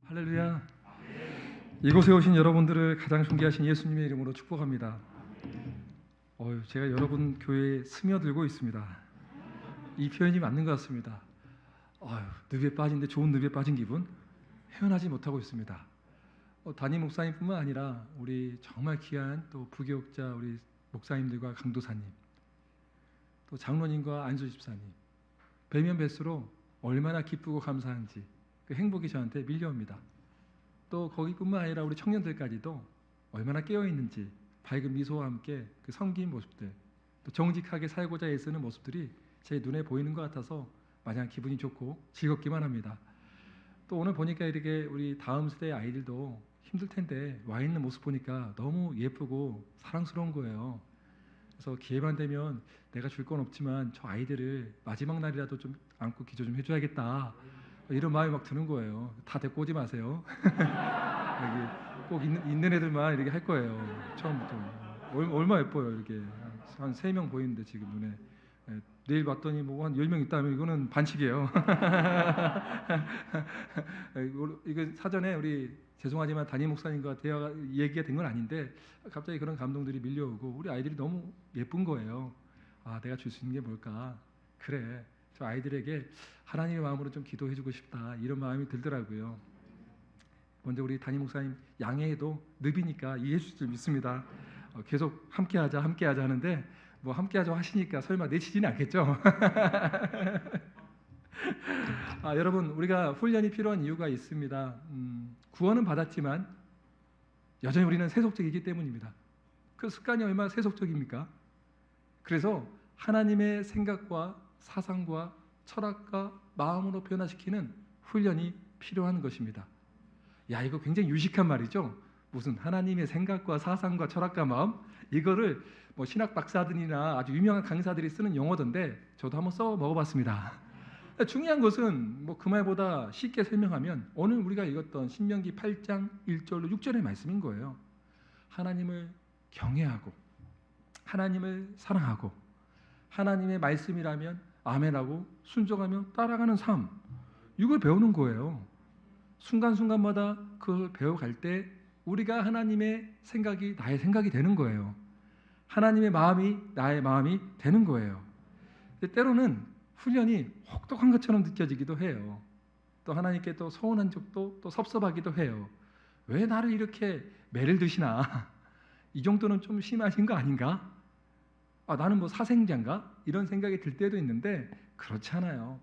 할렐루야. 이곳에 오신 여러분들을 가장 존귀하신 예수님의 이름으로 축복합니다. 제가 여러분 교회에 스며들고 있습니다. 이 표현이 맞는 것 같습니다. 늪에 빠진데 좋은 늪에 빠진 기분 헤어나지 못하고 있습니다. 담임 목사님뿐만 아니라 우리 정말 귀한 또 부교육자 우리 목사님들과 강도사님, 또 장로님과 안수 집사님 뵈면 뵐수록 얼마나 기쁘고 감사한지 그 행복이 저한테 밀려옵니다. 또 거기뿐만 아니라 우리 청년들까지도 얼마나 깨어있는지 밝은 미소와 함께 그 섬긴 모습들, 또 정직하게 살고자 애쓰는 모습들이 제 눈에 보이는 것 같아서 마냥 기분이 좋고 즐겁기만 합니다. 또 오늘 보니까 이렇게 우리 다음 세대 아이들도 힘들 텐데 와 있는 모습 보니까 너무 예쁘고 사랑스러운 거예요. 그래서 기회만 되면 내가 줄 건 없지만 저 아이들을 마지막 날이라도 좀 안고 기도 좀 해줘야겠다, 이런 마음이 막 드는 거예요. 다 데리고 오지 마세요. 여기 꼭 있는 애들만 이렇게 할 거예요. 처음부터. 얼마 예뻐요. 이렇게 한 3명 보이는데 지금 눈에. 내일 봤더니 뭐 한 10명 있다면 이거는 반칙이에요. 이거 사전에 우리 죄송하지만 담임 목사님과 대화가 얘기가 된 건 아닌데 갑자기 그런 감동들이 밀려오고 우리 아이들이 너무 예쁜 거예요. 내가 줄 수 있는 게 뭘까? 그래, 저 아이들에게 하나님의 마음으로 좀 기도해주고 싶다, 이런 마음이 들더라고요. 먼저 우리 담임 목사님 양해해도 늪이니까 이해해 주실 줄 믿습니다. 계속 함께하자 하는데 뭐 함께하자 하시니까 설마 내치지는 않겠죠? 여러분, 우리가 훈련이 필요한 이유가 있습니다. 구원은 받았지만 여전히 우리는 세속적이기 때문입니다. 그 습관이 얼마나 세속적입니까? 그래서 하나님의 생각과 사상과 철학과 마음으로 변화시키는 훈련이 필요한 것입니다. 이거 굉장히 유식한 말이죠. 무슨 하나님의 생각과 사상과 철학과 마음, 이거를 뭐 신학 박사들이나 아주 유명한 강사들이 쓰는 용어던데 저도 한번 써 먹어봤습니다. 중요한 것은 뭐 그 말보다 쉽게 설명하면 오늘 우리가 읽었던 신명기 8장 1절로 6절의 말씀인 거예요. 하나님을 경외하고 하나님을 사랑하고 하나님의 말씀이라면 아멘하고 순종하며 따라가는 삶, 이걸 배우는 거예요. 순간순간마다 그걸 배워갈 때 우리가 하나님의 생각이 나의 생각이 되는 거예요. 하나님의 마음이 나의 마음이 되는 거예요. 때로는 훈련이 혹독한 것처럼 느껴지기도 해요. 또 하나님께 또 서운한 적도 또 섭섭하기도 해요. 왜 나를 이렇게 매를 드시나? 이 정도는 좀 심하신 거 아닌가? 나는 뭐 사생자인가? 이런 생각이 들 때도 있는데 그렇지 않아요.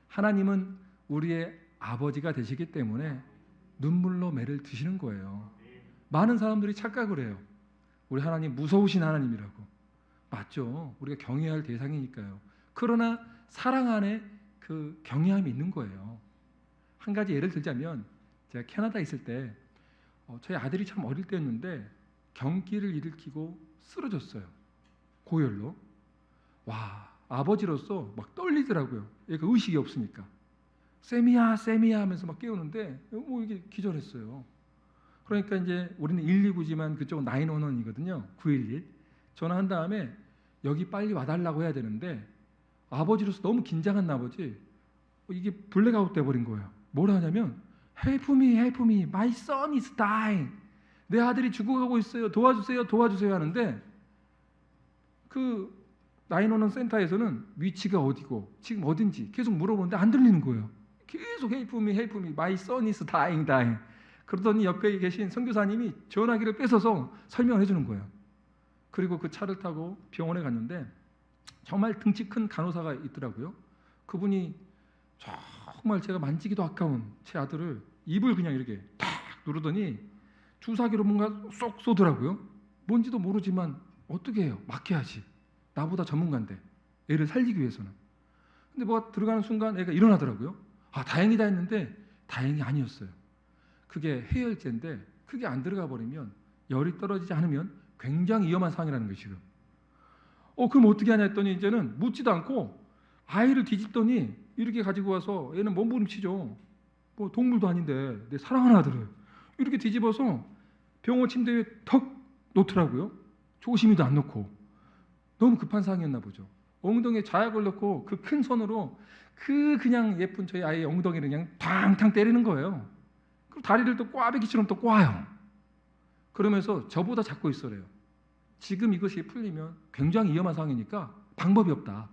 하나님은 우리의 아버지가 되시기 때문에 눈물로 매를 드시는 거예요. 많은 사람들이 착각을 해요. 우리 하나님 무서우신 하나님이라고. 맞죠. 우리가 경외해야 할 대상이니까요. 그러나 사랑 안에 그 경외함이 있는 거예요. 한 가지 예를 들자면 제가 캐나다에 있을 때 저희 아들이 참 어릴 때였는데 경기를 일으키고 쓰러졌어요. 고열로. 아버지로서 막 떨리더라고요. 얘가 의식이 없으니까. 쌤이야 하면서 막 깨우는데 이게 기절했어요. 그러니까 이제 우리는 119지만 그쪽은 911이거든요. 911. 전화한 다음에 여기 빨리 와달라고 해야 되는데 아버지로서 너무 긴장한 나머지 이게 블랙아웃 돼버린 거예요. 뭐라 하냐면 Help me, my son is dying. 내 아들이 죽어가고 있어요. 도와주세요 하는데 그 911 센터에서는 위치가 어디고 지금 어딘지 계속 물어보는데 안 들리는 거예요. 계속 Help me, my son is dying. 그러더니 옆에 계신 선교사님이 전화기를 뺏어서 설명을 해주는 거예요. 그리고 그 차를 타고 병원에 갔는데 정말 등치 큰 간호사가 있더라고요. 그분이 정말 제가 만지기도 아까운 제 아들을 입을 그냥 이렇게 탁 누르더니 주사기로 뭔가 쏙 쏘더라고요. 뭔지도 모르지만 어떻게 해요? 맡겨야지. 나보다 전문가인데 애를 살리기 위해서는. 근데 뭐가 들어가는 순간 애가 일어나더라고요. 다행이다 했는데 다행이 아니었어요. 그게 해열제인데 그게 안 들어가 버리면 열이 떨어지지 않으면 굉장히 위험한 상황이라는 거예요. 지금. 그럼 어떻게 하냐 했더니 이제는 묻지도 않고 아이를 뒤집더니 이렇게 가지고 와서 얘는 몸부림치죠. 뭐 동물도 아닌데 내 사랑하는 아들을 이렇게 뒤집어서 병원 침대 위에 턱 놓더라고요. 조심히도 안 놓고. 너무 급한 상황이었나 보죠. 엉덩이에 자약을 넣고 그 큰 손으로 그냥 예쁜 저희 아이의 엉덩이를 그냥 탕탕 때리는 거예요. 그럼 다리를 또 꽈배기처럼 또 꽈요. 그러면서 저보다 잡고 있어래요. 지금 이것이 풀리면 굉장히 위험한 상황이니까 방법이 없다.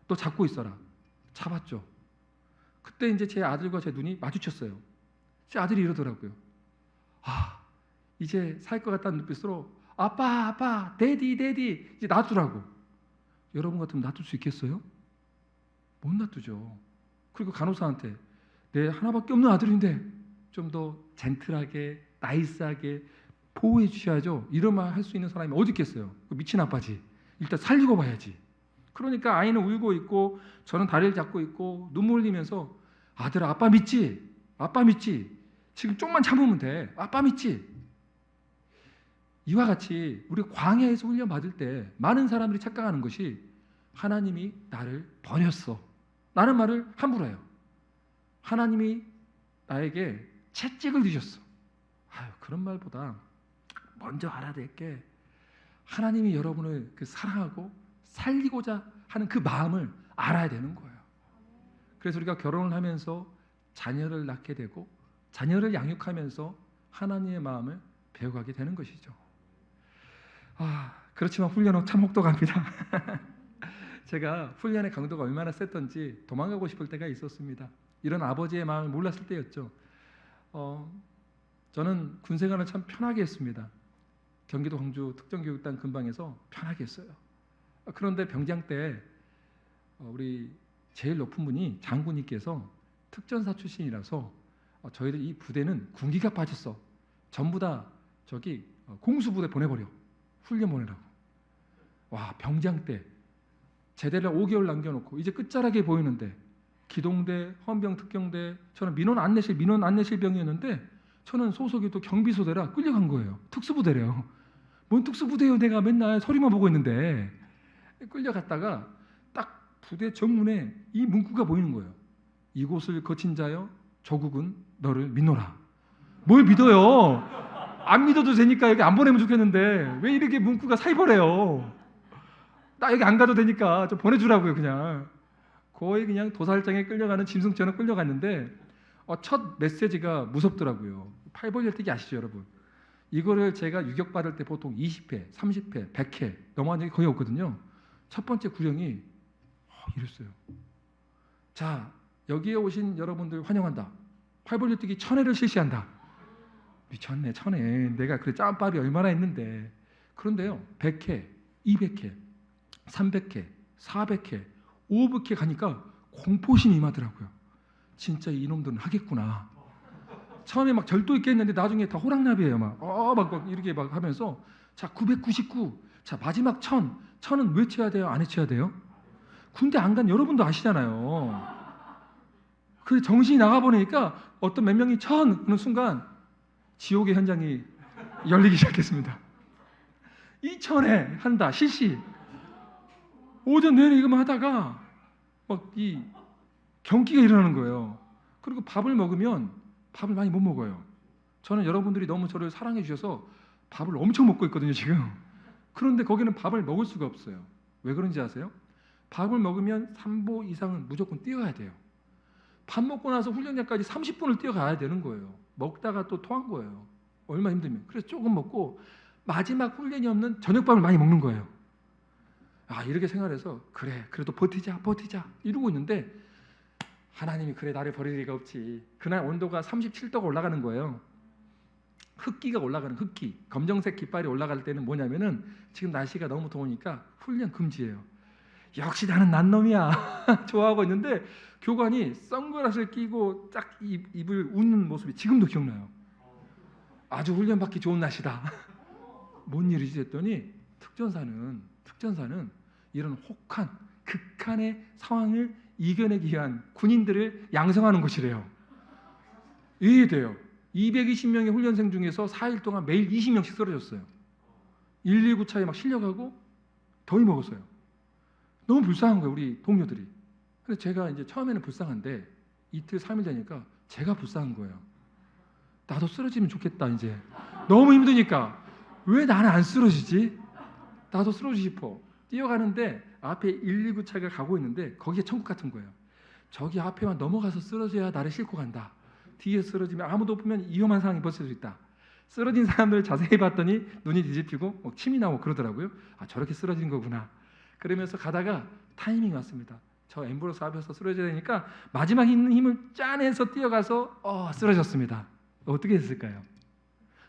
너 잡고 있어라. 잡았죠. 그때 이제 제 아들과 제 눈이 마주쳤어요. 제 아들이 이러더라고요. 아, 이제 살 것 같다는 눈빛으로 아빠, 아빠, 데디, 데디 이제 놔두라고. 여러분 같으면 놔둘 수 있겠어요? 못 놔두죠. 그리고 간호사한테 내 하나밖에 없는 아들인데 좀 더 젠틀하게, 나이스하게 보호해 주셔야죠. 이런 말 할 수 있는 사람이 어디 있겠어요? 미친 아빠지. 일단 살리고 봐야지. 그러니까 아이는 울고 있고 저는 다리를 잡고 있고 눈물 흘리면서 아들아, 아빠 믿지? 아빠 믿지? 지금 좀만 참으면 돼. 아빠 믿지? 이와 같이 우리 광야에서 훈련 받을 때 많은 사람들이 착각하는 것이 하나님이 나를 버렸어 라는 말을 함부로 해요. 하나님이 나에게 채찍을 드셨어. 아유, 그런 말보다 먼저 알아야 될 게 하나님이 여러분을 사랑하고 살리고자 하는 그 마음을 알아야 되는 거예요. 그래서 우리가 결혼을 하면서 자녀를 낳게 되고 자녀를 양육하면서 하나님의 마음을 배워가게 되는 것이죠. 그렇지만 훈련은 참 혹독합니다. 제가 훈련의 강도가 얼마나 셌던지 도망가고 싶을 때가 있었습니다. 이런 아버지의 마음을 몰랐을 때였죠. 저는 군생활을 참 편하게 했습니다. 경기도 광주 특정교육단 근방에서 편하게 했어요. 그런데 병장 때 우리 제일 높은 분이 장군님께서 특전사 출신이라서 저희들 이 부대는 군기가 빠졌어. 전부 다 저기 공수부대 보내버려. 훈련 보내라고. 와, 병장 때 제대를 5개월 남겨놓고 이제 끝자락에 보이는데 기동대, 헌병 특경대, 저는 민원 안내실병이었는데 저는 소속이 또 경비소대라 끌려간 거예요. 특수부대래요. 뭔 특수부대요? 내가 맨날 소리만 보고 있는데. 끌려갔다가 딱 부대 정문에 이 문구가 보이는 거예요. 이곳을 거친 자여 조국은 너를 믿노라. 뭘 믿어요? 안 믿어도 되니까 여기 안 보내면 좋겠는데 왜 이렇게 문구가 살벌해요? 나 여기 안 가도 되니까 좀 보내주라고요. 그냥 거의 그냥 도살장에 끌려가는 짐승처럼 끌려갔는데 첫 메시지가 무섭더라고요. 팔벌열뛰기 아시죠, 여러분? 이거를 제가 유격받을 때 보통 20회, 30회, 100회 넘어간 적이 거의 없거든요. 첫 번째 구령이 이랬어요. 자, 여기에 오신 여러분들 환영한다. 팔벌열뛰기 1000회를 실시한다. 미쳤네, 1000회. 내가 그래 짬밥이 얼마나 있는데. 그런데요, 100회, 200회, 300회, 400회, 500회 가니까 공포심이 임하더라고요. 진짜 이놈들은 하겠구나. 처음에 막 절도 있게 했는데 나중에 다 호랑나비예요. 막 이렇게 막 하면서 자, 999, 자 마지막 1000, 1000은 외쳐야 돼요? 안 외쳐야 돼요? 군대 안 간 여러분도 아시잖아요. 그 정신이 나가버리니까 어떤 몇 명이 1000 하는 순간 지옥의 현장이 열리기 시작했습니다. 이 1000에 한다, 실시. 오전 내내 이거만 하다가 막 이 경기가 일어나는 거예요. 그리고 밥을 먹으면 밥을 많이 못 먹어요. 저는 여러분들이 너무 저를 사랑해 주셔서 밥을 엄청 먹고 있거든요, 지금. 그런데 거기는 밥을 먹을 수가 없어요. 왜 그런지 아세요? 밥을 먹으면 3보 이상은 무조건 뛰어야 돼요. 밥 먹고 나서 훈련장까지 30분을 뛰어가야 되는 거예요. 먹다가 또 토한 거예요. 얼마나 힘들면. 그래서 조금 먹고 마지막 훈련이 없는 저녁밥을 많이 먹는 거예요. 이렇게 생활해서 그래, 그래도 버티자 이러고 있는데 하나님이 그래 나를 버릴 리가 없지. 그날 온도가 37도가 올라가는 거예요. 흑기가 올라가는 흑기. 검정색 깃발이 올라갈 때는 뭐냐면은 지금 날씨가 너무 더우니까 훈련 금지예요. 역시 나는 난 놈이야. 좋아하고 있는데 교관이 선글라스를 끼고 딱 입을 웃는 모습이 지금도 기억나요. 아주 훈련 받기 좋은 날씨다. 뭔 일이지 했더니 특전사는 이런 혹한 극한의 상황을 이겨내기 위한 군인들을 양성하는 곳이래요. 이해돼요. 220명의 훈련생 중에서 4일 동안 매일 20명씩 쓰러졌어요. 119 차에 막 실려가고 더위 먹었어요. 너무 불쌍한 거예요, 우리 동료들이. 근데 제가 이제 처음에는 불쌍한데 이틀 3일 되니까 제가 불쌍한 거예요. 나도 쓰러지면 좋겠다. 이제 너무 힘드니까 왜 나는 안 쓰러지지? 나도 쓰러지고 싶어. 뛰어가는데 앞에 119 차가 가고 있는데 거기에 천국 같은 거예요. 저기 앞에만 넘어가서 쓰러져야 나를 싣고 간다. 뒤에 쓰러지면 아무도 없으면 위험한 상황이 벌어질 수 있다. 쓰러진 사람들 자세히 봤더니 눈이 뒤집히고 침이 나오고 그러더라고요. 아, 저렇게 쓰러진 거구나. 그러면서 가다가 타이밍이 왔습니다. 저 앰뷸런스 앞에서 쓰러져야 되니까 마지막 있는 힘을 짜내서 뛰어가서 쓰러졌습니다. 어떻게 했을까요?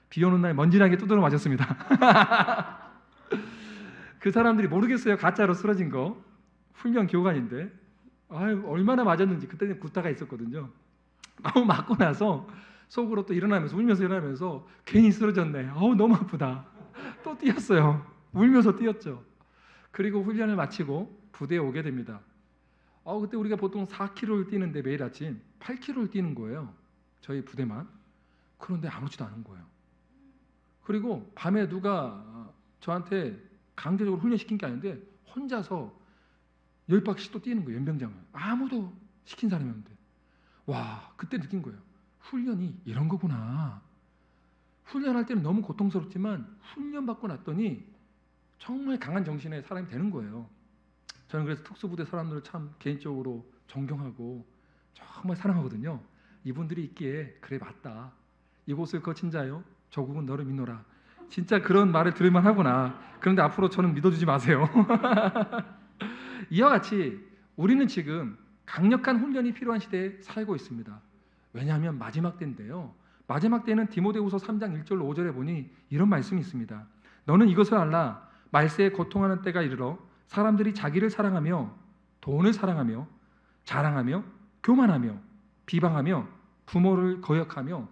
비 오는 날 먼지나게 두드러 맞았습니다. 그 사람들이 모르겠어요. 가짜로 쓰러진 거. 훈련 교관인데 얼마나 맞았는지. 그때는 구타가 있었거든요. 너무 맞고 나서 속으로 또 일어나면서 울면서 일어나면서 괜히 쓰러졌네. 너무 아프다. 또 뛰었어요. 울면서 뛰었죠. 그리고 훈련을 마치고 부대에 오게 됩니다. 그때 우리가 보통 4km를 뛰는데 매일 아침 8km를 뛰는 거예요. 저희 부대만. 그런데 아무렇지도 않은 거예요. 그리고 밤에 누가 저한테 강제적으로 훈련시킨 게 아닌데 혼자서 10바퀴씩 또 뛰는 거예요. 연병장을. 아무도 시킨 사람이 없는데. 와, 그때 느낀 거예요. 훈련이 이런 거구나. 훈련할 때는 너무 고통스럽지만 훈련받고 났더니 정말 강한 정신의 사람이 되는 거예요. 저는 그래서 특수부대 사람들을 참 개인적으로 존경하고 정말 사랑하거든요. 이분들이 있기에 그래 맞다. 이곳을 거친 자요 조국은 너를 믿노라. 진짜 그런 말을 들을만 하구나. 그런데 앞으로 저는 믿어주지 마세요. 이와 같이 우리는 지금 강력한 훈련이 필요한 시대에 살고 있습니다. 왜냐하면 마지막 때인데요. 마지막 때는 디모데후서 3장 1절로 5절에 보니 이런 말씀이 있습니다. 너는 이것을 알라. 말세에 고통하는 때가 이르러 사람들이 자기를 사랑하며 돈을 사랑하며 자랑하며 교만하며 비방하며 부모를 거역하며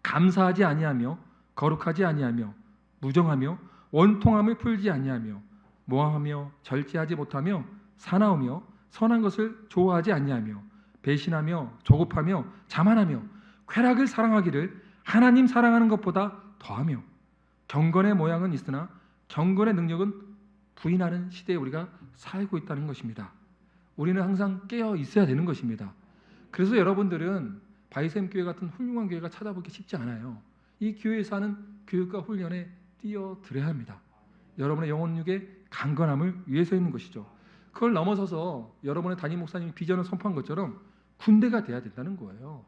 감사하지 아니하며 거룩하지 아니하며 무정하며 원통함을 풀지 아니하며 모함하며 절제하지 못하며 사나우며 선한 것을 좋아하지 아니하며 배신하며 조급하며 자만하며 쾌락을 사랑하기를 하나님 사랑하는 것보다 더하며 경건의 모양은 있으나 경건의 능력은 부인하는 시대에 우리가 살고 있다는 것입니다. 우리는 항상 깨어 있어야 되는 것입니다. 그래서 여러분들은 바이샘 교회 같은 훌륭한 교회가 찾아보기 쉽지 않아요. 이 교회에서 하는 교육과 훈련에 뛰어들어야 합니다. 여러분의 영혼육의 강건함을 위해서 있는 것이죠. 그걸 넘어서서 여러분의 담임 목사님이 비전을 선포한 것처럼 군대가 돼야 된다는 거예요.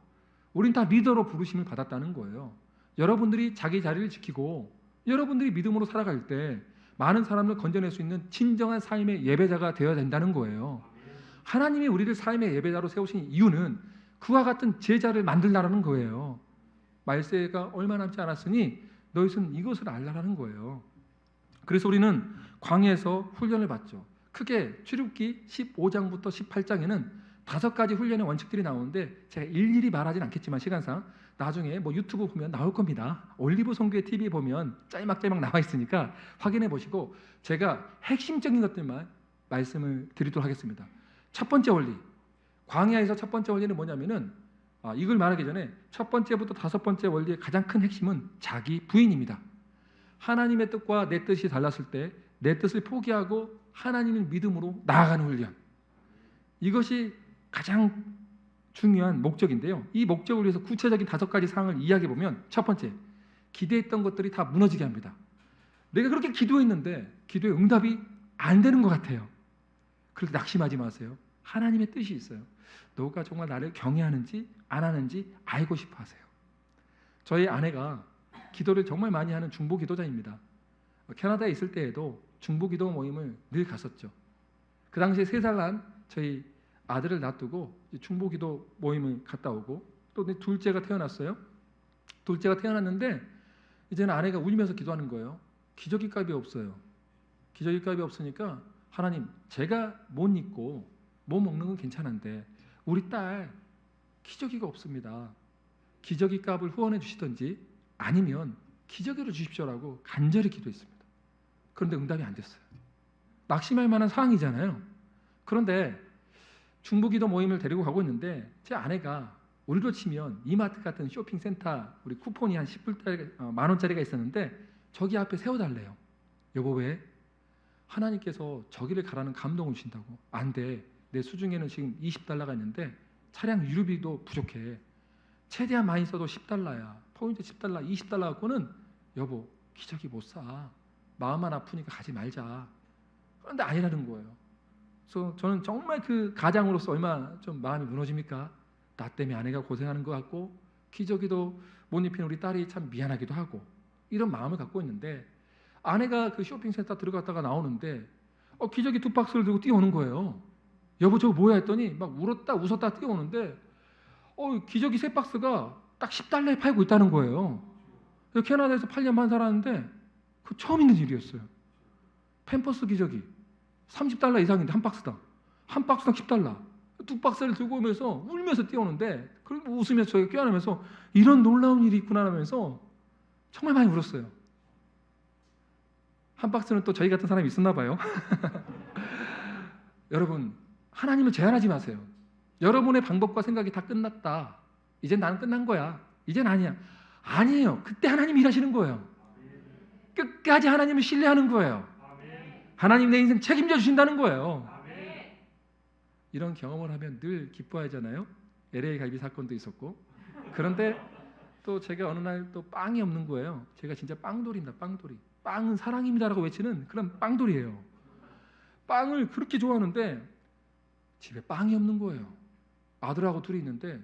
우린 다 리더로 부르심을 받았다는 거예요. 여러분들이 자기 자리를 지키고 여러분들이 믿음으로 살아갈 때 많은 사람을 건져낼 수 있는 진정한 삶의 예배자가 되어야 된다는 거예요. 하나님이 우리를 삶의 예배자로 세우신 이유는 그와 같은 제자를 만들라는 거예요. 말세가 얼마 남지 않았으니 너희는 이것을 알라라는 거예요. 그래서 우리는 광야에서 훈련을 받죠. 크게 출애굽기 15장부터 18장에는 5가지 훈련의 원칙들이 나오는데 제가 일일이 말하진 않겠지만 시간상 나중에 유튜브 보면 나올 겁니다. 올리브 선교회 TV에 보면 짤막짤막 나와 있으니까 확인해 보시고 제가 핵심적인 것들만 말씀을 드리도록 하겠습니다. 첫 번째 원리, 광야에서 첫 번째 원리는 뭐냐면은 이걸 말하기 전에 첫 번째부터 5번째 원리의 가장 큰 핵심은 자기 부인입니다. 하나님의 뜻과 내 뜻이 달랐을 때 내 뜻을 포기하고 하나님을 믿음으로 나아가는 훈련. 이것이 가장 중요한 목적인데요. 이 목적을 위해서 구체적인 5가지 사항을 이야기해 보면 첫 번째, 기대했던 것들이 다 무너지게 합니다. 내가 그렇게 기도했는데 기도의 응답이 안 되는 것 같아요. 그렇게 낙심하지 마세요. 하나님의 뜻이 있어요. 너가 정말 나를 경외하는지 안 하는지 알고 싶어 하세요. 저희 아내가 기도를 정말 많이 하는 중보 기도자입니다. 캐나다에 있을 때에도 중보 기도 모임을 늘 갔었죠. 그 당시에 3살 난 저희 아들을 놔두고 중보 기도 모임을 갔다 오고 또 둘째가 태어났어요. 둘째가 태어났는데 이제는 아내가 울면서 기도하는 거예요. 기저귀 값이 없어요. 기저귀 값이 없으니까 하나님, 제가 못 입고 못 먹는 건 괜찮은데 우리 딸 기저귀가 없습니다. 기저귀 값을 후원해 주시든지 아니면 기저귀를 주십시오라고 간절히 기도했습니다. 그런데 응답이 안 됐어요. 낙심할 만한 상황이잖아요. 그런데 중보기도 모임을 데리고 가고 있는데 제 아내가 우리로 치면 이마트 같은 쇼핑센터 우리 쿠폰이 한 10불짜리 10,000원짜리가 있었는데 저기 앞에 세워달래요. 여보 왜? 하나님께서 저기를 가라는 감동을 주신다고. 안 돼. 내 수중에는 지금 $20가 있는데 차량 유류비도 부족해. 최대한 많이 써도 $10야. 포인트 $10, $20 갖고는 여보 기저귀 못 사. 마음만 아프니까 가지 말자. 그런데 아니라는 거예요. 그래서 저는 정말 그 가장으로서 얼마나 좀 마음이 무너집니까? 나 때문에 아내가 고생하는 것 같고 기저귀도 못 입힌 우리 딸이 참 미안하기도 하고 이런 마음을 갖고 있는데 아내가 그 쇼핑센터 들어갔다가 나오는데 기저귀 2박스를 들고 뛰어오는 거예요. 여보 저거 뭐야 했더니 막 울었다 웃었다 뛰어오는데 기저귀 3박스가 딱 $10에 팔고 있다는 거예요. 캐나다에서 8년 반 살았는데 그 처음 있는 일이었어요. 팸퍼스 기저귀 $30 이상인데 한 박스당 $10. 2박스를 들고 오면서 울면서 뛰어오는데 그리고 웃으면서 저희가 껴안으면서 이런 놀라운 일이 있구나 하면서 정말 많이 울었어요. 한 박스는 또 저희 같은 사람이 있었나 봐요. 여러분 하나님을 제한하지 마세요. 여러분의 방법과 생각이 다 끝났다. 이젠 나는 끝난 거야. 이젠 아니야. 아니에요. 그때 하나님이 일하시는 거예요. 끝까지 하나님을 신뢰하는 거예요. 하나님 내 인생 책임져 주신다는 거예요. 이런 경험을 하면 늘 기뻐하잖아요. LA 갈비 사건도 있었고. 그런데 또 제가 어느 날 또 빵이 없는 거예요. 제가 진짜 빵돌이입니다. 빵돌이. 빵은 사랑입니다라고 외치는 그런 빵돌이에요. 빵을 그렇게 좋아하는데 집에 빵이 없는 거예요. 아들하고 둘이 있는데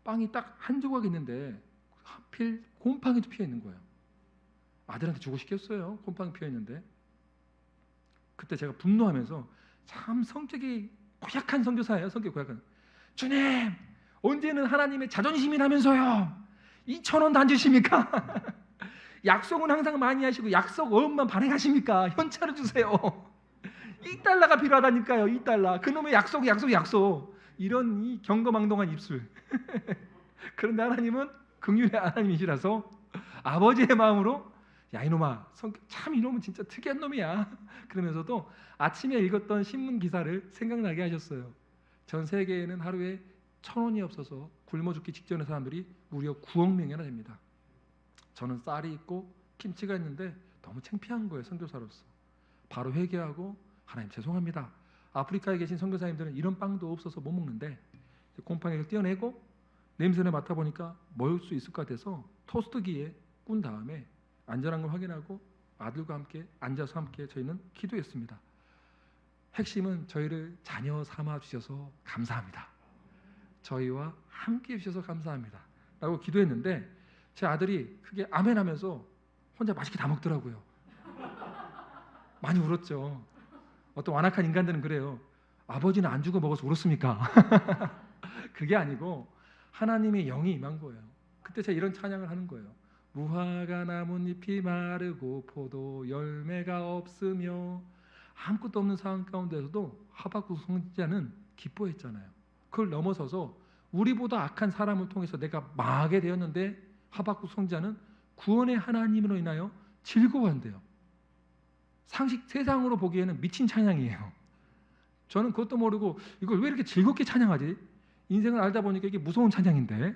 빵이 딱 한 조각 있는데 하필 곰팡이도 피어 있는 거예요. 아들한테 주고 싶겠어요. 곰팡이 피어 있는데. 그때 제가 분노하면서 참 성격이 고약한 선교사예요. 성격이 고약한. 주님 언제는 하나님의 자존심이라면서요. 2,000원도 안 주십니까? 약속은 항상 많이 하시고 약속 어음만 발행하십니까? 현찰을 주세요. $2가 필요하다니까요. $2. 그놈의 약속. 이런 이 경거망동한 입술. 그런데 하나님은 긍휼의 하나님이시라서 아버지의 마음으로 야 이놈아 성격 참 이놈은 진짜 특이한 놈이야. 그러면서도 아침에 읽었던 신문 기사를 생각나게 하셨어요. 전 세계에는 하루에 1,000원이 없어서 굶어 죽기 직전의 사람들이 무려 9억 명이나 됩니다. 저는 쌀이 있고 김치가 있는데 너무 창피한 거예요. 선교사로서. 바로 회개하고 하나님 죄송합니다. 아프리카에 계신 선교사님들은 이런 빵도 없어서 못 먹는데 곰팡이를 떼어내고 냄새를 맡아보니까 먹을 수 있을 것 같아서 토스트기에 꾼 다음에 안전한 걸 확인하고 아들과 함께 앉아서 함께 저희는 기도했습니다. 핵심은 저희를 자녀 삼아 주셔서 감사합니다. 저희와 함께 해주셔서 감사합니다 라고 기도했는데 제 아들이 그게 아멘 하면서 혼자 맛있게 다 먹더라고요. 많이 울었죠. 어떤 완악한 인간들은 그래요. 아버지는 안 주고 먹어서 울었습니까? 그게 아니고 하나님의 영이 임한 거예요. 그때 제가 이런 찬양을 하는 거예요. 무화과 나뭇잎이 마르고 포도 열매가 없으며 아무것도 없는 상황 가운데서도 하박국 선지자는 기뻐했잖아요. 그걸 넘어서서 우리보다 악한 사람을 통해서 내가 망하게 되었는데 하박국 선지자는 구원의 하나님으로 인하여 즐거워한대요. 세상으로 보기에는 미친 찬양이에요. 저는 그것도 모르고 이걸 왜 이렇게 즐겁게 찬양하지? 인생을 알다 보니까 이게 무서운 찬양인데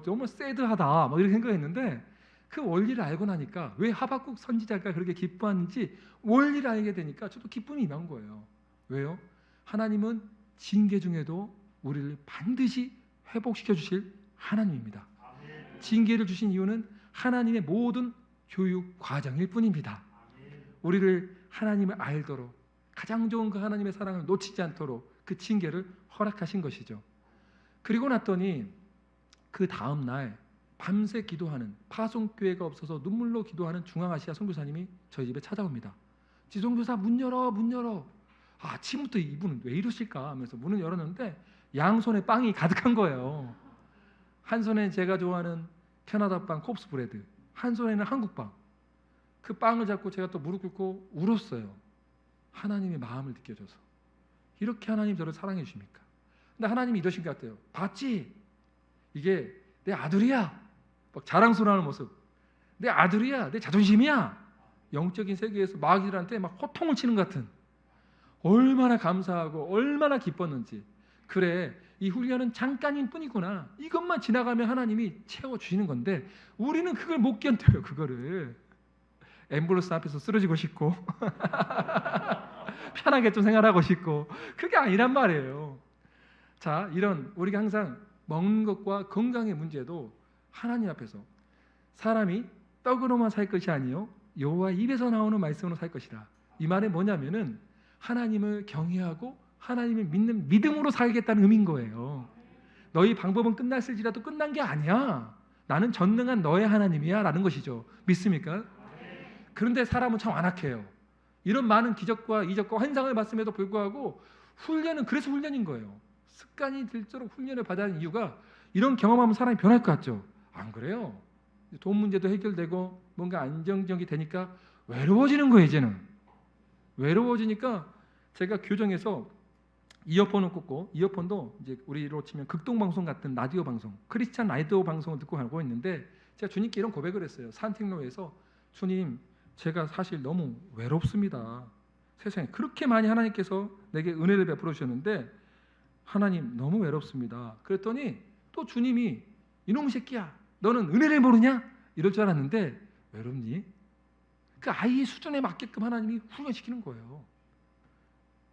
너무 새드하다 막 이렇게 생각했는데 그 원리를 알고 나니까 왜 하박국 선지자가 그렇게 기뻐하는지 원리를 알게 되니까 저도 기쁨이 임한 거예요. 왜요? 하나님은 징계 중에도 우리를 반드시 회복시켜 주실 하나님입니다. 징계를 주신 이유는 하나님의 모든 교육 과정일 뿐입니다. 우리를 하나님을 알도록 가장 좋은 그 하나님의 사랑을 놓치지 않도록 그 징계를 허락하신 것이죠. 그리고 났더니 그 다음 날 밤새 기도하는 파송교회가 없어서 눈물로 기도하는 중앙아시아 선교사님이 저희 집에 찾아옵니다. 지성교사 문 열어. 아침부터 이분은 왜 이러실까 하면서 문을 열었는데 양손에 빵이 가득한 거예요. 한 손에 제가 좋아하는 캐나다 빵 콥스 브레드, 한 손에는 한국 빵. 그 빵을 잡고 제가 또 무릎 꿇고 울었어요. 하나님의 마음을 느껴져서. 이렇게 하나님 저를 사랑해 주십니까? 근데 하나님이 이러신 것 같아요. 봤지? 이게 내 아들이야. 막 자랑스러워하는 모습. 내 아들이야. 내 자존심이야. 영적인 세계에서 마귀들한테 막 호통을 치는 것 같은. 얼마나 감사하고 얼마나 기뻤는지. 그래, 이 훈련은 잠깐일 뿐이구나. 이것만 지나가면 하나님이 채워주시는 건데 우리는 그걸 못 견뎌요. 그거를. 앰뷸런스 앞에서 쓰러지고 싶고 편하게 좀 생활하고 싶고 그게 아니란 말이에요. 자, 이런 우리가 항상 먹는 것과 건강의 문제도 하나님 앞에서 사람이 떡으로만 살 것이 아니요 여호와 입에서 나오는 말씀으로 살 것이다. 이 말은 뭐냐면은 하나님을 경외하고 하나님을 믿는 믿음으로 살겠다는 의미인 거예요. 너희 방법은 끝났을지라도 끝난 게 아니야. 나는 전능한 너의 하나님이야 라는 것이죠. 믿습니까? 그런데 사람은 참 완악해요. 이런 많은 기적과 이적과 환상을 봤음에도 불구하고 훈련은 그래서 훈련인 거예요. 습관이 들도록 훈련을 받아야 하는 이유가 이런 경험하면 사람이 변할 것 같죠. 안 그래요. 돈 문제도 해결되고 뭔가 안정적이 되니까 외로워지는 거예요. 이제는 외로워지니까 제가 교정에서 이어폰을 꽂고, 이어폰도 이제 우리로 치면 극동방송 같은 라디오 방송, 크리스찬 라디오 방송을 듣고 가고 있는데 제가 주님께 이런 고백을 했어요. 산택로에서 주님, 제가 사실 너무 외롭습니다. 세상에 그렇게 많이 하나님께서 내게 은혜를 베풀어 주셨는데 하나님 너무 외롭습니다. 그랬더니 또 주님이 이놈 새끼야, 너는 은혜를 모르냐? 이럴 줄 알았는데 외롭니? 그 아이의 수준에 맞게끔 하나님이 훈련시키는 거예요.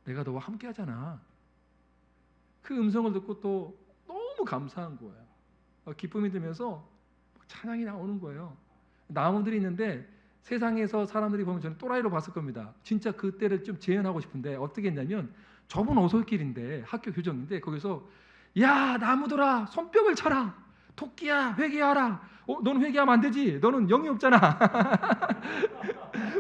내가 너와 함께 하잖아. 그 음성을 듣고 또 너무 감사한 거예요. 기쁨이 들면서 찬양이 나오는 거예요. 나무들이 있는데 세상에서 사람들이 보면 저는 또라이로 봤을 겁니다. 진짜 그때를 좀 재현하고 싶은데 어떻게 했냐면 좁은 오솔길인데 학교 교정인데 거기서 야 나무들아 손뼉을 쳐라. 토끼야 회개하라. 너는 회개하면 안 되지. 너는 영이 없잖아.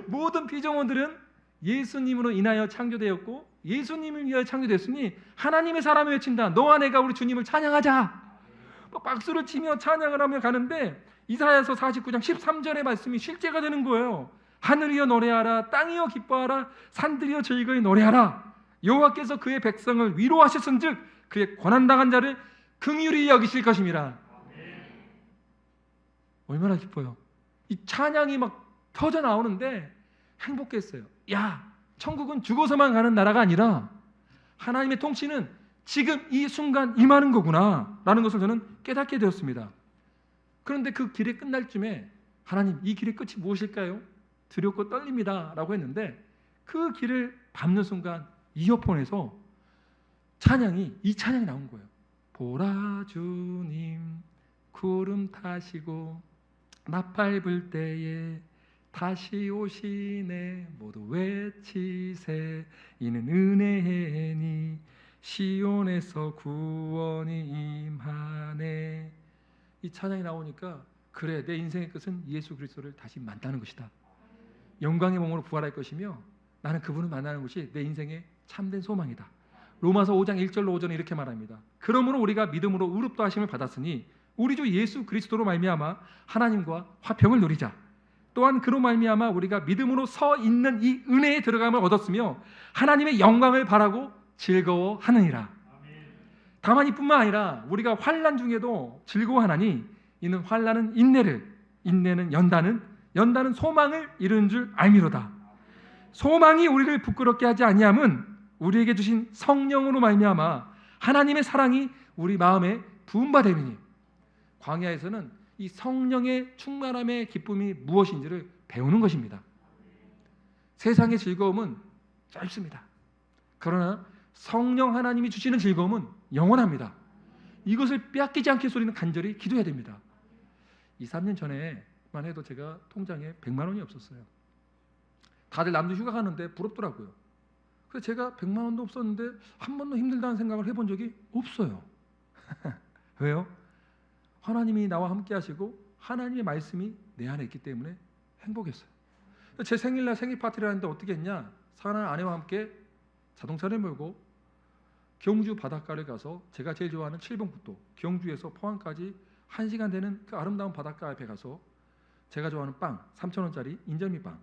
모든 피조물들은 예수님으로 인하여 창조되었고 예수님을 위하여 창조되었으니 하나님의 사람을 외친다. 너와 내가 우리 주님을 찬양하자. 박수를 치며 찬양을 하며 가는데 이사야서 49장 13절의 말씀이 실제가 되는 거예요. 하늘이여 노래하라. 땅이여 기뻐하라. 산들이여 즐거이 노래하라. 여호와께서 그의 백성을 위로하셨은즉 그의 고난당한 자를 긍휼히 여기실 것임이라. 얼마나 기뻐요. 이 찬양이 막 터져 나오는데 행복했어요. 야, 천국은 죽어서만 가는 나라가 아니라 하나님의 통치는 지금 이 순간 임하는 거구나 라는 것을 저는 깨닫게 되었습니다. 그런데 그 길의 끝날 쯤에 하나님, 이 길의 끝이 무엇일까요? 두렵고 떨립니다 라고 했는데 그 길을 밟는 순간 이어폰에서 이 찬양이 나온 거예요. 보라 주님 구름 타시고 나팔 불 때에 다시 오시네 모두 외치세 이는 은혜니 시온에서 구원이 임하네. 이 찬양이 나오니까 그래, 내 인생의 끝은 예수 그리스도를 다시 만나는 것이다. 영광의 몸으로 부활할 것이며 나는 그분을 만나는 것이 내 인생의 참된 소망이다. 로마서 5장 1절로 5절은 이렇게 말합니다. 그러므로 우리가 믿음으로 의롭다 하심을 받았으니 우리 주 예수 그리스도로 말미암아 하나님과 화평을 누리자. 또한 그로 말미암아 우리가 믿음으로 서 있는 이 은혜에 들어감을 얻었으며 하나님의 영광을 바라고 즐거워하느니라. 다만 이뿐만 아니라 우리가 환난 중에도 즐거워하나니 이는 환난은 인내를, 인내는 연단은, 연단은 소망을 이루는 줄 알미로다. 소망이 우리를 부끄럽게 하지 아니함은 우리에게 주신 성령으로 말미암아 하나님의 사랑이 우리 마음에 부음받음이니. 광야에서는 이 성령의 충만함의 기쁨이 무엇인지를 배우는 것입니다. 세상의 즐거움은 짧습니다. 그러나 성령 하나님이 주시는 즐거움은 영원합니다. 이것을 빼앗기지 않게 우리는 간절히 기도해야 됩니다. 2, 3년 전에만 해도 제가 통장에 100만 원이 없었어요. 다들 남들 휴가 가는데 부럽더라고요. 그래서 제가 100만 원도 없었는데 한 번도 힘들다는 생각을 해본 적이 없어요. 왜요? 하나님이 나와 함께 하시고 하나님의 말씀이 내 안에 있기 때문에 행복했어요. 제 생일날 생일 파티를 하는데 어떻게 했냐? 사랑하는 아내와 함께 자동차를 몰고 경주 바닷가를 가서 제가 제일 좋아하는 7번 국도 경주에서 포항까지 1시간 되는 그 아름다운 바닷가 앞에 가서 제가 좋아하는 빵 3,000원짜리 인절미 빵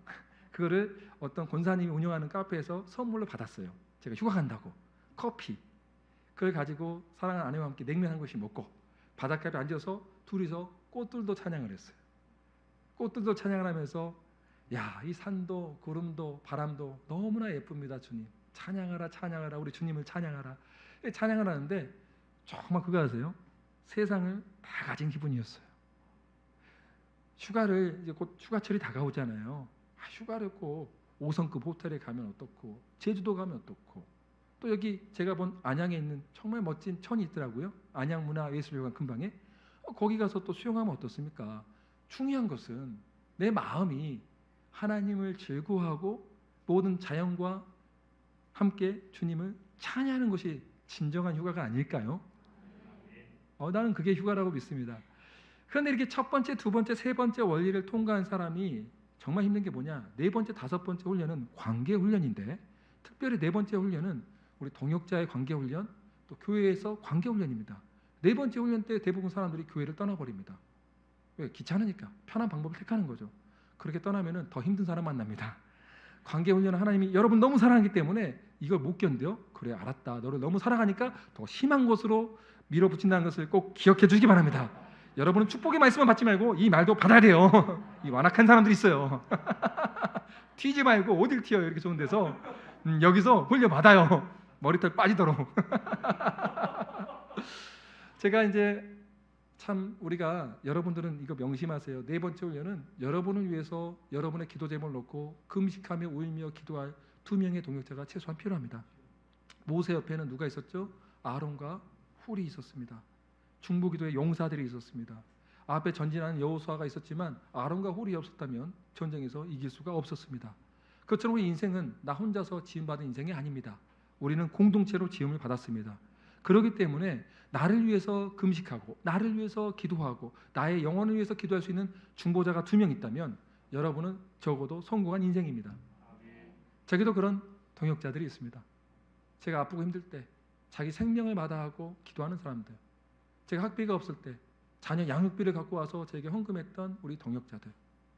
그거를 어떤 권사님이 운영하는 카페에서 선물로 받았어요. 제가 휴가 간다고. 커피 그걸 가지고 사랑하는 아내와 함께 냉면 한 그릇씩 먹고 바닷가에 앉아서 둘이서 꽃들도 찬양을 했어요. 꽃들도 찬양을 하면서 야, 이 산도 구름도 바람도 너무나 예쁩니다. 주님 찬양하라 찬양하라 우리 주님을 찬양하라. 찬양을 하는데 정말 그거 아세요? 세상을 다 가진 기분이었어요. 휴가를 이제 곧 휴가철이 다가오잖아요. 휴가를 꼭 5성급 호텔에 가면 어떻고 제주도 가면 어떻고 또 여기 제가 본 안양에 있는 정말 멋진 천이 있더라고요. 안양문화예술회관 근방에 거기 가서 또 수영하면 어떻습니까? 중요한 것은 내 마음이 하나님을 즐거워하고 모든 자연과 함께 주님을 찬양하는 것이 진정한 휴가가 아닐까요? 나는 그게 휴가라고 믿습니다. 그런데 이렇게 첫 번째, 두 번째, 세 번째 원리를 통과한 사람이 정말 힘든 게 뭐냐? 네 번째, 다섯 번째 훈련은 관계 훈련인데, 특별히 네 번째 훈련은 우리 동역자의 관계 훈련, 또 교회에서 관계 훈련입니다. 네 번째 훈련 때 대부분 사람들이 교회를 떠나버립니다. 왜? 귀찮으니까 편한 방법을 택하는 거죠. 그렇게 떠나면은 더 힘든 사람 만납니다. 관계 훈련은 하나님이 여러분 너무 사랑하기 때문에 이걸 못 견뎌. 그래, 알았다. 너를 너무 사랑하니까 더 심한 곳으로 밀어붙인다는 것을 꼭 기억해 주시기 바랍니다. 여러분은 축복의 말씀만 받지 말고 이 말도 받아야 돼요. 이 완악한 사람들이 있어요. 튀지 말고 어딜 튀어요? 이렇게 좋은 데서 여기서 훈련 받아요. 머리털 빠지도록. 제가 이제 참 우리가 여러분들은 이거 명심하세요. 네 번째 훈련은 여러분을 위해서 여러분의 기도 제목을 놓고 금식하며 울며 기도할 두 명의 동역자가 최소한 필요합니다. 모세 옆에는 누가 있었죠? 아론과 훌이 있었습니다. 중보기도의 용사들이 있었습니다. 앞에 전진하는 여호수아가 있었지만 아론과 훌이 없었다면 전쟁에서 이길 수가 없었습니다. 그것처럼 우리 인생은 나 혼자서 지음받은 인생이 아닙니다. 우리는 공동체로 지음을 받았습니다. 그렇기 때문에 나를 위해서 금식하고 나를 위해서 기도하고 나의 영혼을 위해서 기도할 수 있는 중보자가 두 명 있다면 여러분은 적어도 성공한 인생입니다. 저기도 그런 동역자들이 있습니다. 제가 아프고 힘들 때 자기 생명을 마다하고 기도하는 사람들, 제가 학비가 없을 때 자녀 양육비를 갖고 와서 제게 헌금했던 우리 동역자들,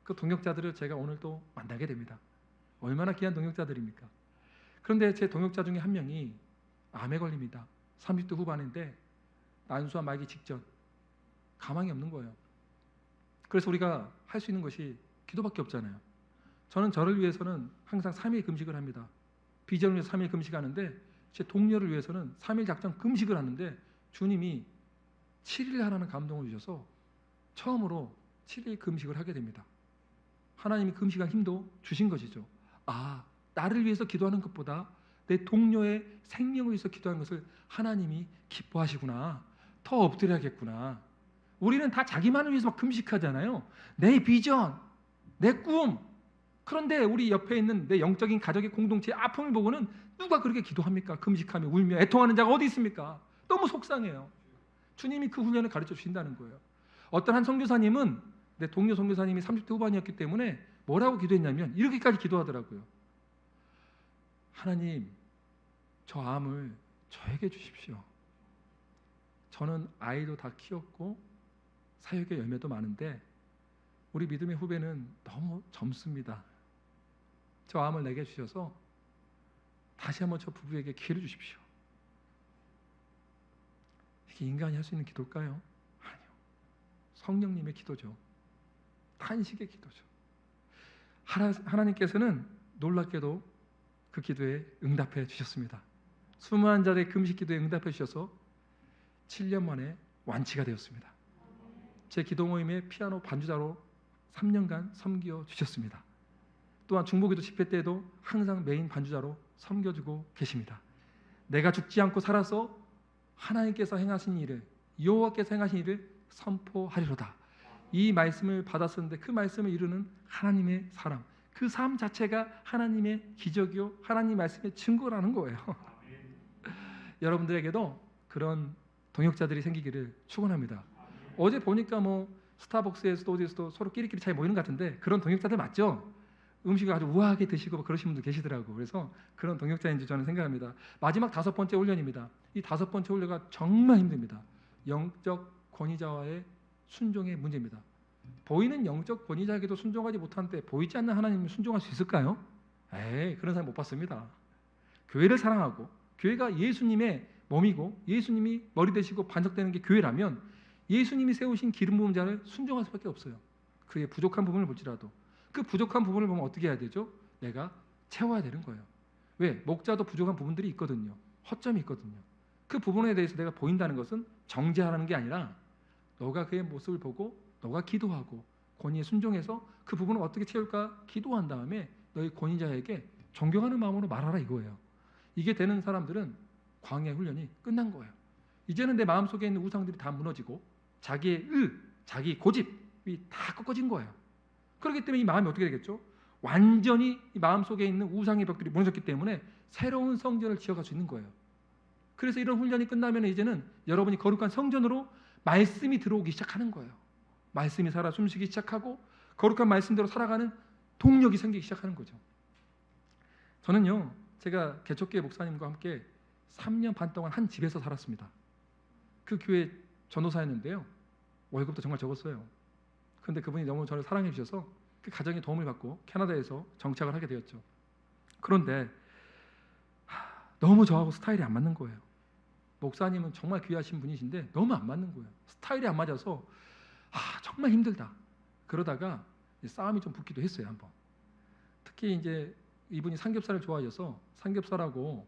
그 동역자들을 제가 오늘 또 만나게 됩니다. 얼마나 귀한 동역자들입니까? 그런데 제 동역자 중에 한 명이 암에 걸립니다. 30대 후반인데 난수와 말기 직전, 가망이 없는 거예요. 그래서 우리가 할 수 있는 것이 기도밖에 없잖아요. 저는 저를 위해서는 항상 3일 금식을 합니다. 비전을 위해서 3일 금식하는데 제 동료를 위해서는 3일 작정 금식을 하는데 주님이 7일 하라는 감동을 주셔서 처음으로 7일 금식을 하게 됩니다. 하나님이 금식할 힘도 주신 것이죠. 아, 나를 위해서 기도하는 것보다 내 동료의 생명을 위해서 기도하는 것을 하나님이 기뻐하시구나. 더 엎드려야겠구나. 우리는 다 자기만을 위해서 막 금식하잖아요. 내 비전, 내 꿈. 그런데 우리 옆에 있는 내 영적인 가족의 공동체의 아픔을 보고는 누가 그렇게 기도합니까? 금식하며 울며 애통하는 자가 어디 있습니까? 너무 속상해요. 주님이 그 훈련을 가르쳐 주신다는 거예요. 어떤 한 선교사님은 내 동료 선교사님이 30대 후반이었기 때문에 뭐라고 기도했냐면 이렇게까지 기도하더라고요. 하나님, 저 암을 저에게 주십시오. 저는 아이도 다 키웠고 사역의 열매도 많은데 우리 믿음의 후배는 너무 젊습니다. 저 암을 내게 주셔서 다시 한번 저 부부에게 기회를 주십시오. 이게 인간이 할 수 있는 기도일까요? 아니요. 성령님의 기도죠. 탄식의 기도죠. 하나님께서는 놀랍게도 그 기도에 응답해 주셨습니다. 수많은 자들의 금식 기도에 응답해 주셔서 7년 만에 완치가 되었습니다. 제 기도 모임의 피아노 반주자로 3년간 섬겨 주셨습니다. 또한 중보기도 집회 때에도 항상 메인 반주자로 섬겨주고 계십니다. 내가 죽지 않고 살아서 하나님께서 행하신 일을, 여호와께서 행하신 일을 선포하리로다. 이 말씀을 받았었는데 그 말씀을 이루는 하나님의 사랑, 그 삶 자체가 하나님의 기적이요 하나님 말씀의 증거라는 거예요. 여러분들에게도 그런 동역자들이 생기기를 축원합니다. 어제 보니까 뭐 스타벅스에서도 어디서도 서로 끼리끼리 잘 모이는 것 같은데 그런 동역자들 맞죠? 음식을 아주 우아하게 드시고 그러신 분들 계시더라고요. 그래서 그런 동역자인지 저는 생각합니다. 마지막 5번째 훈련입니다. 이 5번째 훈련가 정말 힘듭니다. 영적 권위자와의 순종의 문제입니다. 보이는 영적 권위자에게도 순종하지 못하는데 보이지 않는 하나님을 순종할 수 있을까요? 에이, 그런 사람 못 봤습니다. 교회를 사랑하고 교회가 예수님의 몸이고 예수님이 머리 되시고 반석되는 게 교회라면 예수님이 세우신 기름 부은 자를 순종할 수밖에 없어요. 그의 부족한 부분을 볼지라도 그 부족한 부분을 보면 어떻게 해야 되죠? 내가 채워야 되는 거예요. 왜? 목자도 부족한 부분들이 있거든요. 허점이 있거든요. 그 부분에 대해서 내가 보인다는 것은 정죄하라는 게 아니라 너가 그의 모습을 보고 너가 기도하고 권위에 순종해서 그 부분을 어떻게 채울까 기도한 다음에 너희 권위자에게 존경하는 마음으로 말하라 이거예요. 이게 되는 사람들은 광야 훈련이 끝난 거예요. 이제는 내 마음속에 있는 우상들이 다 무너지고 자기의 자기 고집이 다 꺾어진 거예요. 그렇기 때문에 이 마음이 어떻게 되겠죠? 완전히 이 마음속에 있는 우상의 벽들이 무너졌기 때문에 새로운 성전을 지어갈 수 있는 거예요. 그래서 이런 훈련이 끝나면 이제는 여러분이 거룩한 성전으로 말씀이 들어오기 시작하는 거예요. 말씀이 살아 숨쉬기 시작하고 거룩한 말씀대로 살아가는 동력이 생기기 시작하는 거죠. 저는요, 제가 개척교회 목사님과 함께 3년 반 동안 한 집에서 살았습니다. 그 교회 전도사였는데요, 월급도 정말 적었어요. 그런데 그분이 너무 저를 사랑해 주셔서 그 가정의 도움을 받고 캐나다에서 정착을 하게 되었죠. 그런데 너무 저하고 스타일이 안 맞는 거예요. 목사님은 정말 귀하신 분이신데 너무 안 맞는 거예요. 스타일이 안 맞아서 정말 힘들다. 그러다가 싸움이 좀 붙기도 했어요, 한번. 특히 이제 이분이 삼겹살을 좋아하셔서 삼겹살하고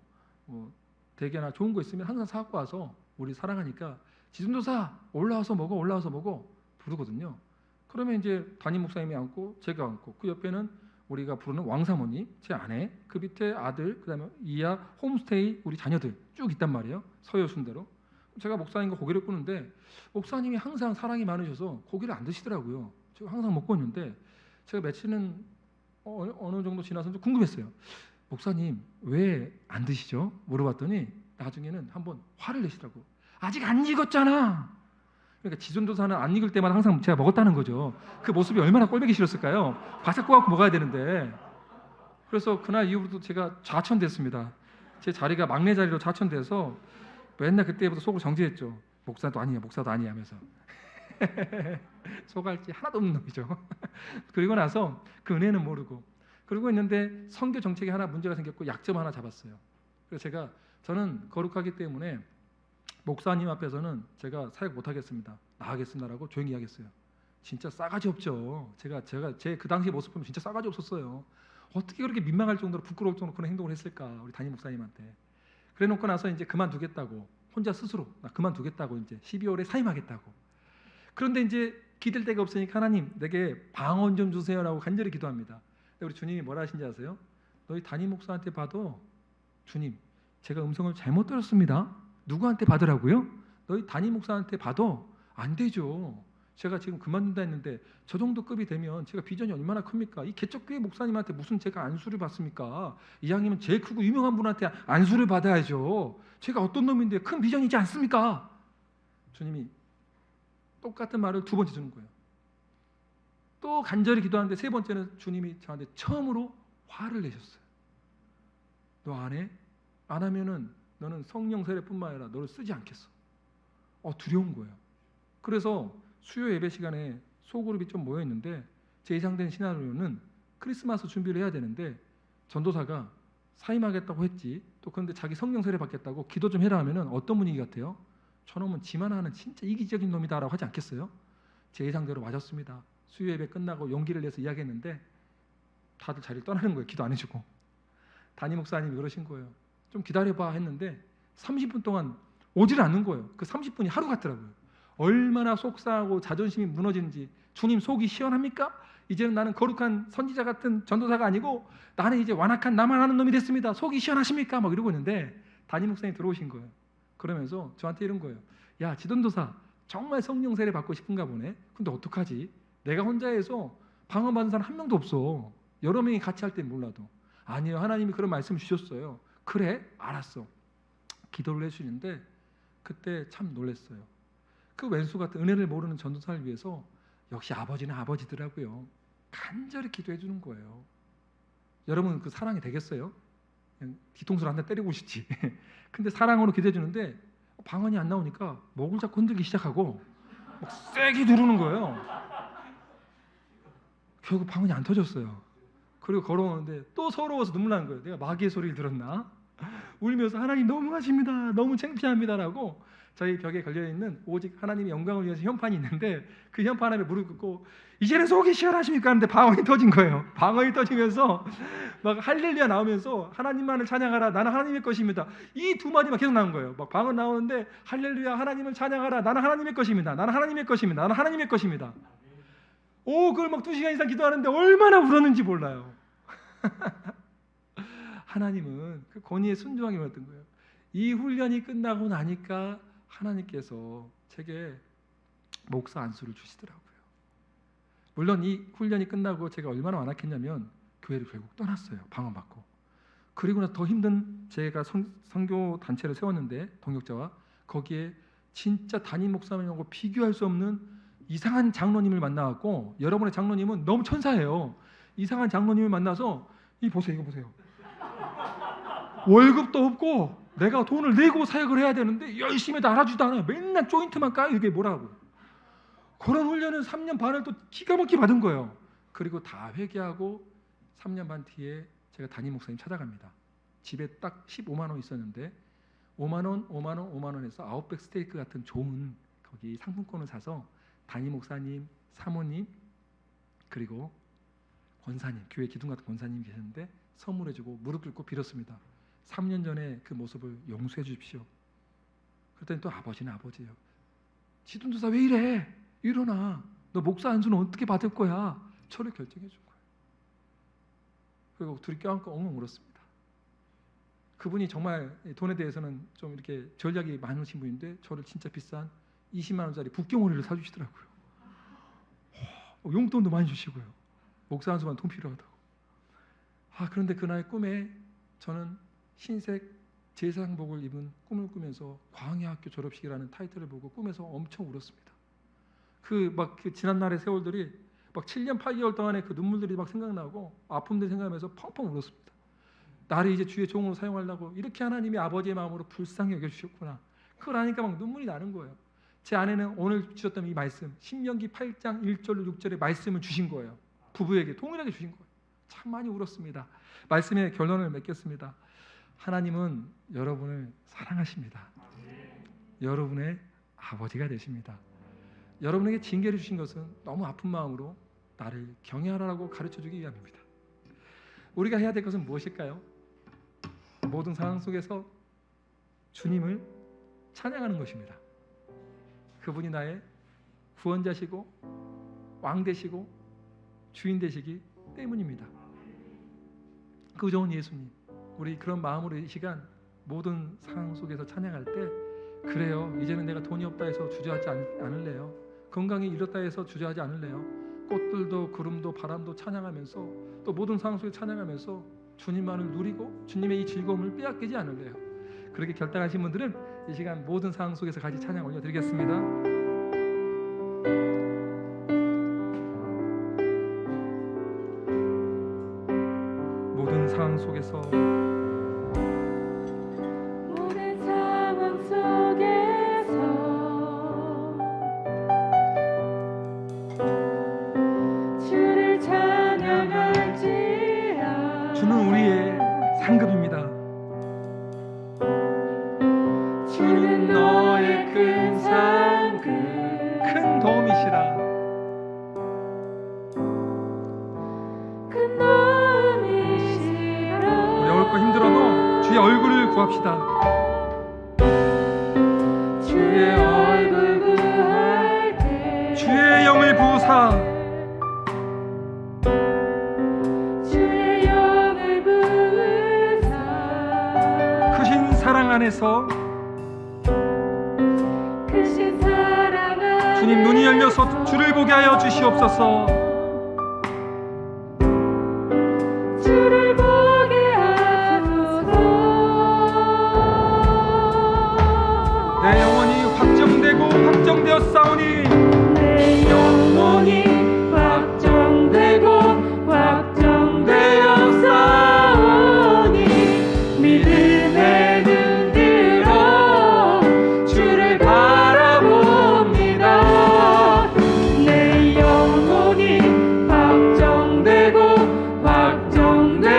대게나 좋은 거 있으면 항상 사갖고 와서 우리 사랑하니까 지존도사 올라와서 먹어 부르거든요. 그러면 이제 담임 목사님이 앉고 제가 앉고 그 옆에는 우리가 부르는 왕사모님, 제 아내, 그 밑에 아들, 그다음에 이하 홈스테이 우리 자녀들 쭉 있단 말이에요. 서열 순대로. 제가 목사님과 고기를 구는데 목사님이 항상 사랑이 많으셔서 고기를 안 드시더라고요. 제가 항상 먹고 있는데 제가 며칠은 어느 정도 지나서 좀 궁금했어요. 목사님 왜 안 드시죠? 물어봤더니 나중에는 한번 화를 내시더라고. 아직 안 익었잖아. 그러니까 지존도사는 안 익을 때마다 항상 제가 먹었다는 거죠. 그 모습이 얼마나 꼴보기 싫었을까요? 바삭 구워갖고 먹어야 되는데. 그래서 그날 이후로도 제가 좌천됐습니다. 제 자리가 막내 자리로 좌천돼서 맨날 그때부터 속으로 정지했죠. 목사도 아니야 하면서. 속알기 하나도 없는 놈이죠. 그리고 나서 그 은혜는 모르고 그러고 있는데 선교 정책에 하나 문제가 생겼고 약점 하나 잡았어요. 그래서 저는 거룩하기 때문에 목사님 앞에서는 제가 사역 못하겠습니다. 나가겠습니다라고 조용히 이야기했어요. 진짜 싸가지 없죠. 제가 제 그 당시 모습 보면 진짜 싸가지 없었어요. 어떻게 그렇게 민망할 정도로 부끄러울 정도로 그런 행동을 했을까, 우리 담임 목사님한테. 그래놓고 나서 이제 그만두겠다고 혼자 스스로 나 그만두겠다고 이제 12월에 사임하겠다고. 그런데 이제 기댈 데가 없으니까 하나님 내게 방언 좀 주세요라고 간절히 기도합니다. 우리 주님이 뭐라 하신지 아세요? 너희 담임 목사한테 봐도 주님 제가 음성을 잘못 들었습니다. 누구한테 받으라고요? 너희 담임 목사한테 봐도 안 되죠. 제가 지금 그만둔다 했는데 저 정도 급이 되면 제가 비전이 얼마나 큽니까? 이 개척교회 목사님한테 무슨 제가 안수를 받습니까? 이왕이면 제일 크고 유명한 분한테 안수를 받아야죠. 제가 어떤 놈인데 큰 비전이지 않습니까? 주님이 똑같은 말을 두 번째 주는 거예요. 또 간절히 기도하는데 세 번째는 주님이 저한테 처음으로 화를 내셨어요. 너 안 해? 안 하면은 너는 성령 세례뿐만 아니라 너를 쓰지 않겠어. 두려운 거예요. 그래서 수요 예배 시간에 소그룹이 좀 모여 있는데 제 예상된 시나리오는 크리스마스 준비를 해야 되는데 전도사가 사임하겠다고 했지. 또 그런데 자기 성령 세례 받겠다고 기도 좀 해라 하면은 어떤 분위기 같아요? 저놈은 지만 하는 진짜 이기적인 놈이다라고 하지 않겠어요? 제 예상대로 맞았습니다. 수요 예배 끝나고 용기를 내서 이야기했는데 다들 자리를 떠나는 거예요. 기도 안 해주고. 담임 목사님이 그러신 거예요. 좀 기다려봐 했는데 30분 동안 오질 않는 거예요. 그 30분이 하루 같더라고요. 얼마나 속상하고 자존심이 무너지는지. 주님 속이 시원합니까? 이제는 나는 거룩한 선지자 같은 전도사가 아니고 나는 이제 완악한 나만 하는 놈이 됐습니다. 속이 시원하십니까? 막 이러고 있는데 담임 목사님 들어오신 거예요. 그러면서 저한테 이런 거예요. 야 지도도사 정말 성령 세례 받고 싶은가 보네. 근데 어떡하지? 내가 혼자 해서 방언 받은 사람 한 명도 없어. 여러 명이 같이 할 땐 몰라도. 아니요, 하나님이 그런 말씀을 주셨어요. 그래? 알았어. 기도를 해주시는데 그때 참 놀랐어요. 그 왼수 같은 은혜를 모르는 전도사를 위해서 역시 아버지는 아버지더라고요. 간절히 기도해 주는 거예요. 여러분 그 사랑이 되겠어요? 그냥 뒤통수를 한 대 때리고 싶지. 근데 사랑으로 기도해 주는데 방언이 안 나오니까 목을 잡고 흔들기 시작하고 막 세게 누르는 거예요. 결국 방언이 안 터졌어요. 그리고 걸어오는데 또 서러워서 눈물 나는 거예요. 내가 마귀의 소리를 들었나? 울면서 하나님 너무하십니다. 너무 창피합니다라고 저희 벽에 걸려있는 오직 하나님의 영광을 위해서 현판이 있는데 그 현판 앞에 무릎 꿇고 이제는 속이 시원하십니까? 하는데 방언이 터진 거예요. 방언이 터지면서 막 할렐루야 나오면서 하나님만을 찬양하라 나는 하나님의 것입니다. 이 두 마디만 계속 나온 거예요. 막 방언 나오는데 할렐루야 하나님을 찬양하라 나는 하나님의 것입니다. 나는 하나님의 것입니다. 나는 하나님의 것입니다. 그걸 막 2시간 이상 기도하는데 얼마나 울었는지 몰라요. 하나님은 그 권위에 순종하게 만든 거예요. 이 훈련이 끝나고 나니까 하나님께서 제게 목사 안수를 주시더라고요. 물론 이 훈련이 끝나고 제가 얼마나 완악했냐면 교회를 결국 떠났어요. 방언 받고. 그리고 나서 더 힘든 제가 선교 단체를 세웠는데 동역자와 거기에 진짜 담임 목사님하고 비교할 수 없는 이상한 장로님을 만나갖고, 여러분의 장로님은 너무 천사예요. 이상한 장로님을 만나서 이 보세요, 이거 보세요. 월급도 없고 내가 돈을 내고 사역을 해야 되는데 열심히 다 알아주지도 않아요. 맨날 조인트만 까요. 이게 뭐라고. 그런 훈련을 3년 반을 또 기가 막히게 받은 거예요. 그리고 다 회개하고 3년 반 뒤에 제가 담임 목사님 찾아갑니다. 집에 딱 15만 원 있었는데 5만 원에서 아웃백 스테이크 같은 좋은 거기 상품권을 사서 담임 목사님, 사모님, 그리고 권사님, 교회 기둥 같은 권사님이 계셨는데 선물해주고 무릎 꿇고 빌었습니다. 3년 전에 그 모습을 용서해 주십시오. 그랬더니 또 아버지는 아버지예요. 지둔도사 왜 이래? 일어나. 너 목사 안수는 어떻게 받을 거야? 저를 결정해 준 거예요. 그리고 둘이 껴안고 엉엉 울었습니다. 그분이 정말 돈에 대해서는 좀 이렇게 전략이 많으신 분인데 저를 진짜 비싼 20만 원짜리 북경오리를 사주시더라고요. 용돈도 많이 주시고요. 목사 안수만 돈 필요하다고. 그런데 그날 꿈에 저는 흰색 제사장복을 입은 꿈을 꾸면서 광야학교 졸업식이라는 타이틀을 보고 꿈에서 엄청 울었습니다. 그 지난 날의 세월들이 막 7년 8개월 동안의 그 눈물들이 막 생각나고 아픔들 생각하면서 펑펑 울었습니다. 나를 이제 주의 종으로 사용하려고 이렇게 하나님이 아버지의 마음으로 불쌍히 여겨주셨구나. 그걸 아니까 막 눈물이 나는 거예요. 제 아내는 오늘 주셨던 이 말씀, 신명기 8장 1절로 6절의 말씀을 주신 거예요. 부부에게 동일하게 주신 거예요. 참 많이 울었습니다. 말씀의 결론을 맺겠습니다. 하나님은 여러분을 사랑하십니다. 여러분의 아버지가 되십니다. 여러분에게 징계를 주신 것은 너무 아픈 마음으로 나를 경외하라고 가르쳐주기 위함입니다. 우리가 해야 될 것은 무엇일까요? 모든 상황 속에서 주님을 찬양하는 것입니다. 그분이 나의 구원자시고 왕 되시고 주인 되시기 때문입니다. 그 좋은 예수님, 우리 그런 마음으로 이 시간 모든 상황 속에서 찬양할 때, 그래요, 이제는 내가 돈이 없다 해서 주저하지 않을래요. 건강이 잃었다 해서 주저하지 않을래요. 꽃들도 구름도 바람도 찬양하면서 또 모든 상황 속에 찬양하면서 주님만을 누리고 주님의 이 즐거움을 빼앗기지 않을래요. 그렇게 결단하신 분들은 이 시간 모든 상황 속에서 같이 찬양 올려드리겠습니다. 모든 상황 속에서 주는 우리의 상급입니다. 주는 너의 큰 상급, 큰 도움이시라. 큰 도움이시라. 우리 어렵고 힘들어도 주의 얼굴을 구합시다. 주의 얼굴 구할 때 주의 영을 부으사 사랑 안에서 주님 눈이 열려서 주를 보게 하여 주시옵소서. 주를 보게 하소서. 내 영혼이 확정되고 확정되었사오니 내 영혼이 확정되고 확정되었사오니 믿음의 내 영혼이 확정되고 확정되었사오니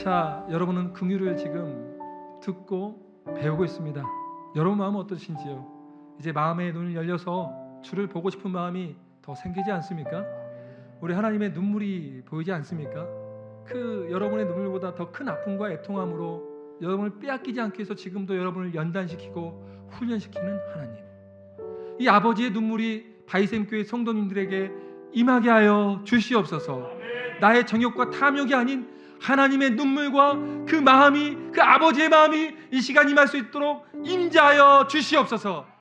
자, 여러분은 긍휼을 지금 듣고 배우고 있습니다. 여러분 마음은 어떠신지요? 이제 마음의 눈을 열려서 주를 보고 싶은 마음이 더 생기지 않습니까? 우리 하나님의 눈물이 보이지 않습니까? 그 여러분의 눈물보다 더 큰 아픔과 애통함으로 여러분을 빼앗기지 않기 위해서 지금도 여러분을 연단시키고 훈련시키는 하나님, 이 아버지의 눈물이 바이샘교회 성도님들에게 임하게 하여 주시옵소서. 나의 정욕과 탐욕이 아닌 하나님의 눈물과 그 마음이, 그 아버지의 마음이 이 시간 임할 수 있도록 임재하여 주시옵소서.